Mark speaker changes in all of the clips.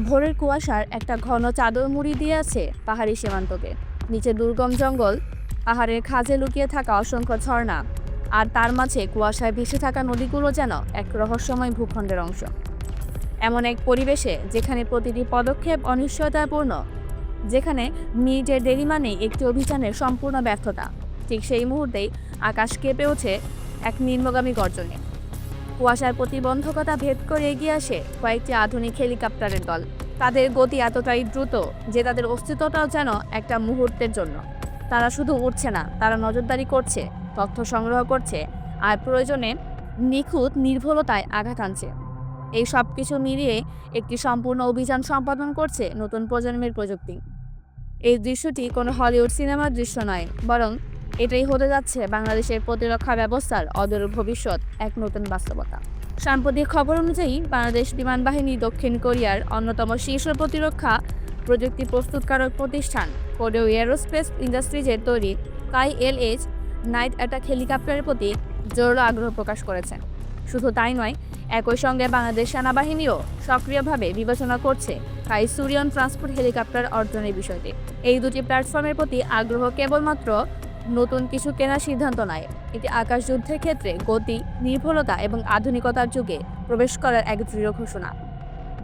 Speaker 1: ভোরের কুয়াশার একটা ঘন চাদর মুড়ি দিয়ে আছে পাহাড়ি সীমান্তকে। নিচে দুর্গম জঙ্গল, পাহাড়ের খাঁজে লুকিয়ে থাকা অসংখ্য ঝর্ণা, আর তার মাঝে কুয়াশায় ভেসে থাকা নদীগুলো যেন এক রহস্যময় ভূখণ্ডের অংশ। এমন এক পরিবেশে যেখানে প্রতিটি পদক্ষেপ অনিশ্চয়তাপূর্ণ, যেখানে মিনিটের দেরি মানেই একটি অভিযানের সম্পূর্ণ ব্যর্থতা, ঠিক সেই মুহূর্তেই আকাশ কেঁপে ওঠে এক নিম্নগামী গর্জনে। কুয়াশার প্রতিবন্ধকতা ভেদ করে এগিয়ে আসে কয়েকটি আধুনিক হেলিকপ্টারের দল। তাদের গতি এতটাই দ্রুত যে তাদের অস্তিত্বটাও যেন একটা মুহূর্তের জন্য। তারা শুধু উঠছে না, তারা নজরদারি করছে, তথ্য সংগ্রহ করছে, আর প্রয়োজনে নিখুঁত নির্ভুলতায় আঘাত আনছে। এই সব কিছু মিলিয়ে একটি সম্পূর্ণ অভিযান সম্পাদন করছে নতুন প্রজন্মের প্রযুক্তি। এই দৃশ্যটি কোনো হলিউড সিনেমার দৃশ্য নয়, বরং এটাই হতে যাচ্ছে বাংলাদেশের প্রতিরক্ষা ব্যবস্থার অদূর ভবিষ্যৎ এক নতুন বাস্তবতা। সাম্প্রতিক খবর অনুযায়ী বাংলাদেশ বিমান বাহিনী দক্ষিণ কোরিয়ার অন্যতম শীর্ষ প্রতিরক্ষা প্রযুক্তি প্রস্তুতকারক প্রতিষ্ঠান কোরিয়া এরোস্পেস ইন্ডাস্ট্রিজের তৈরি KAI-LH নাইট অ্যাটাক হেলিকপ্টারের প্রতি জোরালো আগ্রহ প্রকাশ করেছে। শুধু তাই নয়, একই সঙ্গে বাংলাদেশ সেনাবাহিনীও সক্রিয়ভাবে বিবেচনা করছে কাইসুরিয়ন ট্রান্সপোর্ট হেলিকপ্টার অর্জনের বিষয়টি। এই দুটি প্ল্যাটফর্মের প্রতি আগ্রহ কেবলমাত্র নতুন কিছু কেনার সিদ্ধান্ত নয়, এটি আকাশ যুদ্ধের ক্ষেত্রে গতি, নির্ভুলতা এবং আধুনিকতার যুগে প্রবেশ করার এক দৃঢ় ঘোষণা।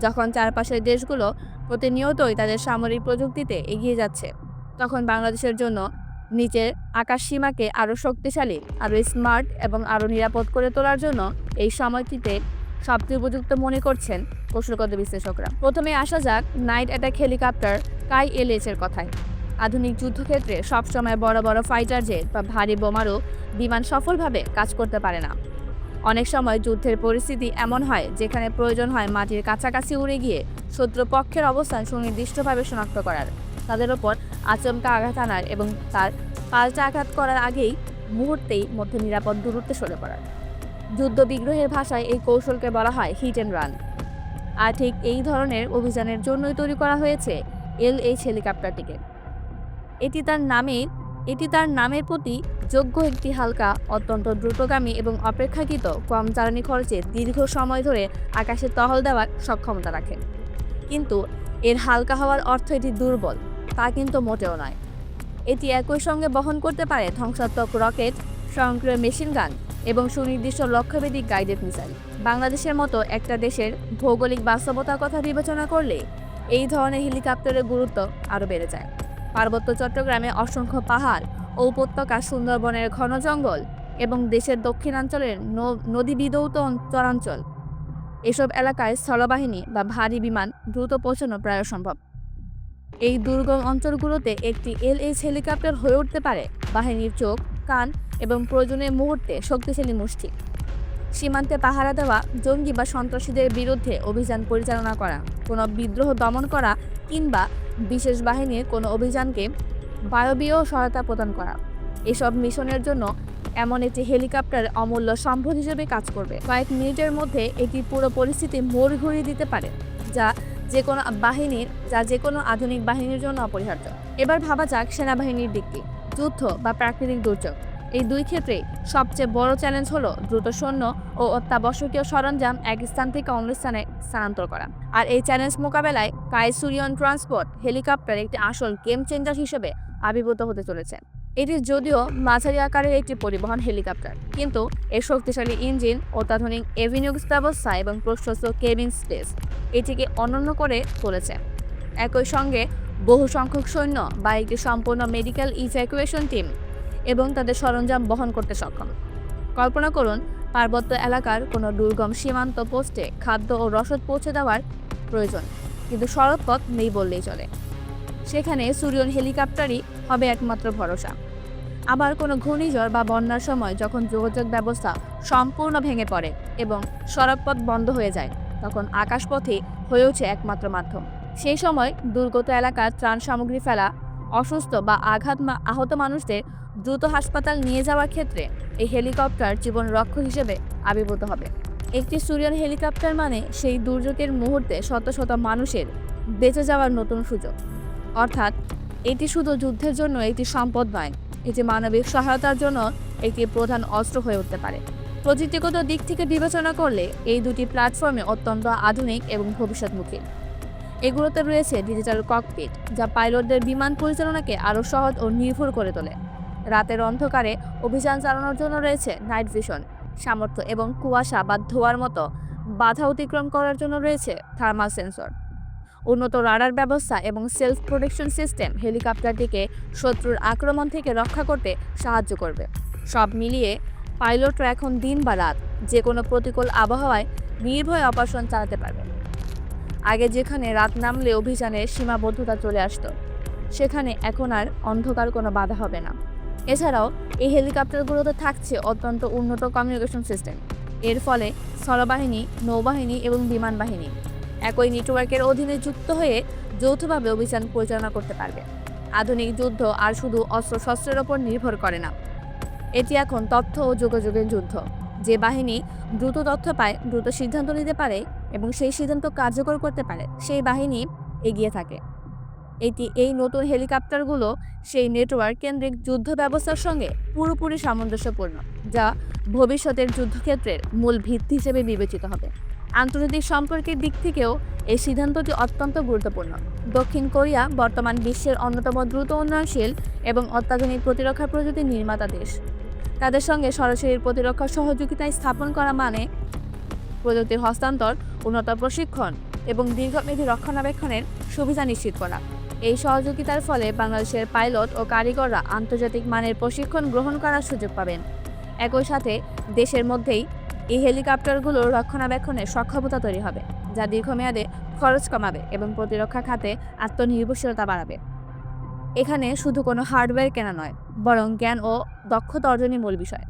Speaker 1: যখন চারপাশের দেশগুলো প্রতিনিয়তই তাদের সামরিক প্রযুক্তিতে এগিয়ে যাচ্ছে, তখন বাংলাদেশের জন্য নিচের আকাশ সীমাকে আরও শক্তিশালী, আরও স্মার্ট এবং আরও নিরাপদ করে তোলার জন্য এই সময়টিতে সবচেয়ে উপযুক্ত মনে করছেন কৌশলগত বিশ্লেষকরা। প্রথমে আসা যাক নাইট অ্যাটাক হেলিকপ্টার KAI-LH এর কথায়। আধুনিক যুদ্ধক্ষেত্রে সবসময় বড় বড় ফাইটার জেট বা ভারী বোমারু বিমান সফলভাবে কাজ করতে পারে না। অনেক সময় যুদ্ধের পরিস্থিতি এমন হয় যেখানে প্রয়োজন হয় মাটির কাছাকাছি উড়ে গিয়ে শত্রুপক্ষের অবস্থান সুনির্দিষ্টভাবে শনাক্ত করার, তাদের ওপর আচমকা আঘাত আনার এবং তার পাল্টা আঘাত করার আগেই মুহূর্তেই মধ্যে নিরাপদ দূরত্বে সরে পড়ার। যুদ্ধ বিগ্রহের ভাষায় এই কৌশলকে বলা হয় হিট অ্যান্ড রান। আর ঠিক এই ধরনের অভিযানের জন্যই তৈরি করা হয়েছে LH হেলিকপ্টারটিকে। এটি তার নামের প্রতি যোগ্য, একটি হালকা, অত্যন্ত দ্রুতগামী এবং অপেক্ষাকৃত কম জ্বালানি খরচে দীর্ঘ সময় ধরে আকাশে টহল দেওয়ার সক্ষমতা রাখে। কিন্তু এর হালকা হওয়ার অর্থ এটি দুর্বল, তা কিন্তু মোটেও নয়। এটি একই সঙ্গে বহন করতে পারে ধ্বংসাত্মক রকেট, স্বয়ংক্রিয় মেশিন গান এবং সুনির্দিষ্ট লক্ষ্যভেদী গাইডেড মিসাইল। বাংলাদেশের মতো একটা দেশের ভৌগোলিক বাস্তবতার কথা বিবেচনা করলে এই ধরনের হেলিকপ্টারের গুরুত্ব আরও বেড়ে যায়। পার্বত্য চট্টগ্রামে অসংখ্য পাহাড় ও উপত্যকা, সুন্দরবনের ঘন জঙ্গল এবং দেশের দক্ষিণাঞ্চলের নদীবিধৌত চরাঞ্চল, এসব এলাকায় স্থলবাহিনী বা ভারী বিমান দ্রুত পৌঁছানো প্রায় অসম্ভব। এই দুর্গম অঞ্চলগুলোতে একটি LH হেলিকপ্টার হয়ে উঠতে পারে বাহিনীর চোখ, কান এবং প্রয়োজনীয় মুহূর্তে শক্তিশালী মুষ্টি। সীমান্তে পাহারা দেওয়া, জঙ্গি বা সন্ত্রাসীদের বিরুদ্ধে অভিযান পরিচালনা করা, কোনো বিদ্রোহ দমন করা কিংবা বিশেষ বাহিনীর কোনো অভিযানকে বায়বীয় সহায়তা প্রদান করা, এসব মিশনের জন্য এমন একটি হেলিকপ্টার অমূল্য সম্পদ হিসেবে কাজ করবে। কয়েক মিনিটের মধ্যে এটি পুরো পরিস্থিতি মোড় ঘুরিয়ে দিতে পারে, যা যে কোনো আধুনিক বাহিনীর জন্য অপরিহার্য। এবার ভাবা যাক সেনাবাহিনীর দিকটি। যুদ্ধ বা প্রাকৃতিক দুর্যোগ, এই দুই ক্ষেত্রে সবচেয়ে বড় চ্যালেঞ্জ হলো দ্রুত সৈন্য ও অত্যাবশ্যকীয় সরঞ্জাম এক স্থান থেকে অন্য স্থানে স্থানান্তর করা। আর এই চ্যালেঞ্জ মোকাবেলায় কাইসুরিয়ন ট্রান্সপোর্ট হেলিকপ্টার একটি আসল গেম চেঞ্জার হিসেবে আবির্ভূত হতে চলেছে। এটি যদিও মাঝারি আকারের একটি পরিবহন হেলিকপ্টার, কিন্তু এর শক্তিশালী ইঞ্জিন, অত্যাধুনিক এভিনিউক্স ব্যবস্থা এবং প্রশস্ত কেবিন স্পেস এটিকে অনন্য করে তুলেছে। একই সঙ্গে বহু সংখ্যক সৈন্য বা একটি সম্পূর্ণ মেডিকেল ইভ্যাকুয়েশন টিম এবং তাদের সরঞ্জাম বহন করতে সক্ষম। কল্পনা করুন, পার্বত্য এলাকার কোনো দুর্গম সীমান্ত পোস্টে খাদ্য ও রসদ পৌঁছে দেওয়ার প্রয়োজন, কিন্তু সড়কপথ নেই বললেই চলে। সেখানে সুরিয়ন হেলিকপ্টারই হবে একমাত্র ভরসা। আবার কোনো ঘূর্ণিঝড় বা বন্যার সময় যখন যোগাযোগ ব্যবস্থা সম্পূর্ণ ভেঙে পড়ে এবং সড়কপথ বন্ধ হয়ে যায়, তখন আকাশপথই হয়ে ওঠে একমাত্র মাধ্যম। সেই সময় দুর্গত এলাকার ত্রাণ সামগ্রী ফেলা, অসুস্থ বা আহত মানুষদের দ্রুত হাসপাতাল নিয়ে যাওয়ার ক্ষেত্রে এই হেলিকপ্টার জীবন রক্ষক হিসেবে আবির্ভূত হবে। একটি সুরিয়ন হেলিকপ্টার মানে সেই দুর্যোগের মুহূর্তে শত শত মানুষের বেঁচে যাওয়ার নতুন সুযোগ। অর্থাৎ এটি শুধু যুদ্ধের জন্য একটি সম্পদ নয়, এটি মানবিক সহায়তার জন্য একটি প্রধান অস্ত্র হয়ে উঠতে পারে। প্রযুক্তিগত দিক থেকে বিবেচনা করলে এই দুটি প্ল্যাটফর্মে অত্যন্ত আধুনিক এবং ভবিষ্যৎমুখী। এগুলোতে রয়েছে ডিজিটাল ককপিট, যা পাইলটদের বিমান পরিচালনাকে আরও সহজ ও নির্ভুল করে তোলে। রাতের অন্ধকারে অভিযান চালানোর জন্য রয়েছে নাইট ভিশন সামর্থ্য এবং কুয়াশা বা ধোঁয়ার মতো বাধা অতিক্রম করার জন্য রয়েছে থার্মাল সেন্সর। উন্নত রাডার ব্যবস্থা এবং সেলফ প্রোটেকশন সিস্টেম হেলিকপ্টারটিকে শত্রুর আক্রমণ থেকে রক্ষা করতে সাহায্য করবে। সব মিলিয়ে পাইলটরা এখন দিন বা রাত যে কোনো প্রতিকূল আবহাওয়ায় নির্ভয়ে অপারেশন চালাতে পারবে। আগে যেখানে রাত নামলে অভিযানের সীমাবদ্ধতা চলে আসতো, সেখানে এখন আর অন্ধকার কোনো বাধা হবে না। এছাড়াও এই হেলিকপ্টারগুলোতে থাকছে অত্যন্ত উন্নত কমিউনিকেশন সিস্টেম। এর ফলে স্থলবাহিনী, নৌবাহিনী এবং বিমান বাহিনী একই নেটওয়ার্কের অধীনে যুক্ত হয়ে যৌথভাবে অভিযান পরিচালনা করতে পারবে। আধুনিক যুদ্ধ আর শুধু অস্ত্রশস্ত্রের ওপর নির্ভর করে না, এটি এখন তথ্য ও যোগাযোগের যুদ্ধ। যে বাহিনী দ্রুত তথ্য পায়, দ্রুত সিদ্ধান্ত নিতে পারে এবং সেই সিদ্ধান্ত কার্যকর করতে পারে, সেই বাহিনী এগিয়ে থাকে। এই নতুন হেলিকপ্টারগুলো সেই নেটওয়ার্ক কেন্দ্রিক যুদ্ধ ব্যবস্থার সঙ্গে পুরোপুরি সামঞ্জস্যপূর্ণ, যা ভবিষ্যতের যুদ্ধক্ষেত্রের মূল ভিত্তি হিসেবে বিবেচিত হবে। আন্তর্জাতিক সম্পর্কের দিক থেকেও এই সিদ্ধান্তটি অত্যন্ত গুরুত্বপূর্ণ। দক্ষিণ কোরিয়া বর্তমান বিশ্বের অন্যতম দ্রুত উন্নয়নশীল এবং অত্যাধুনিক প্রতিরক্ষা প্রযুক্তির নির্মাতা দেশ। তাদের সঙ্গে সরাসরি প্রতিরক্ষা সহযোগিতায় স্থাপন করা মানে প্রযুক্তির হস্তান্তর, উন্নত প্রশিক্ষণ এবং দীর্ঘমেয়াদী রক্ষণাবেক্ষণের সুবিধা নিশ্চিত করা। এই সহযোগিতার ফলে বাংলাদেশের পাইলট ও কারিগররা আন্তর্জাতিক মানের প্রশিক্ষণ গ্রহণ করার সুযোগ পাবেন। একই সাথে দেশের মধ্যেই এই হেলিকপ্টারগুলোর রক্ষণাবেক্ষণের সক্ষমতা তৈরি হবে, যা দীর্ঘমেয়াদে খরচ কমাবে এবং প্রতিরক্ষা খাতে আত্মনির্ভরশীলতা বাড়াবে। এখানে শুধু কোনো হার্ডওয়্যার কেনা নয়, বরং জ্ঞান ও দক্ষতা অর্জনই মূল বিষয়।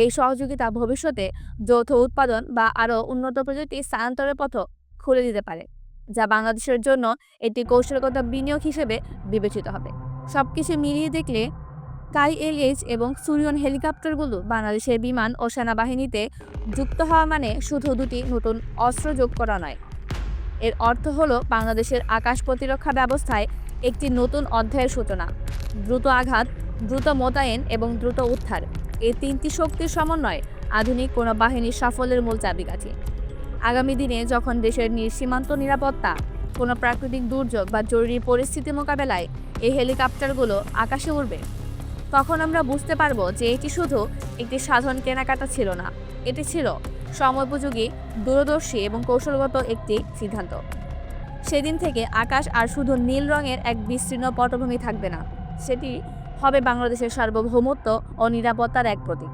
Speaker 1: এই সহযোগিতা ভবিষ্যতে যৌথ উৎপাদন বা আরও উন্নত প্রযুক্তি স্থানান্তরের পথ খুলে দিতে পারে, যা বাংলাদেশের জন্য একটি কৌশলগত বিনিয়োগ হিসেবে বিবেচিত হবে। সবকিছু মিলিয়ে দেখলে কাইএলএইচ এবং সুরিয়ন হেলিকপ্টারগুলো বাংলাদেশের বিমান ও সেনাবাহিনীতে যুক্ত হওয়া মানে শুধু দুটি নতুন অস্ত্র যোগ করা নয়। এর অর্থ হলো বাংলাদেশের আকাশ প্রতিরক্ষা ব্যবস্থায় একটি নতুন অধ্যায়ের সূচনা। দ্রুত আঘাত, দ্রুত মোতায়েন এবং দ্রুত উদ্ধার, এই তিনটি শক্তির সমন্বয় আধুনিক কোনো বাহিনীর সাফল্যের মূল চাবিকাঠি। আগামী দিনে যখন দেশের সীমান্ত নিরাপত্তা, কোনো প্রাকৃতিক দুর্যোগ বা জরুরি পরিস্থিতি মোকাবেলায় এই হেলিকপ্টারগুলো আকাশে উড়বে, তখন আমরা বুঝতে পারবো যে এটি শুধু একটি সাধারণ কেনাকাটা ছিল না, এটি ছিল সময়োপযোগী, দূরদর্শী এবং কৌশলগত একটি সিদ্ধান্ত। সেদিন থেকে আকাশ আর শুধু নীল রঙের এক বিস্তীর্ণ পটভূমি থাকবে না, সেটি হবে বাংলাদেশের সার্বভৌমত্ব ও নিরাপত্তার এক প্রতীক।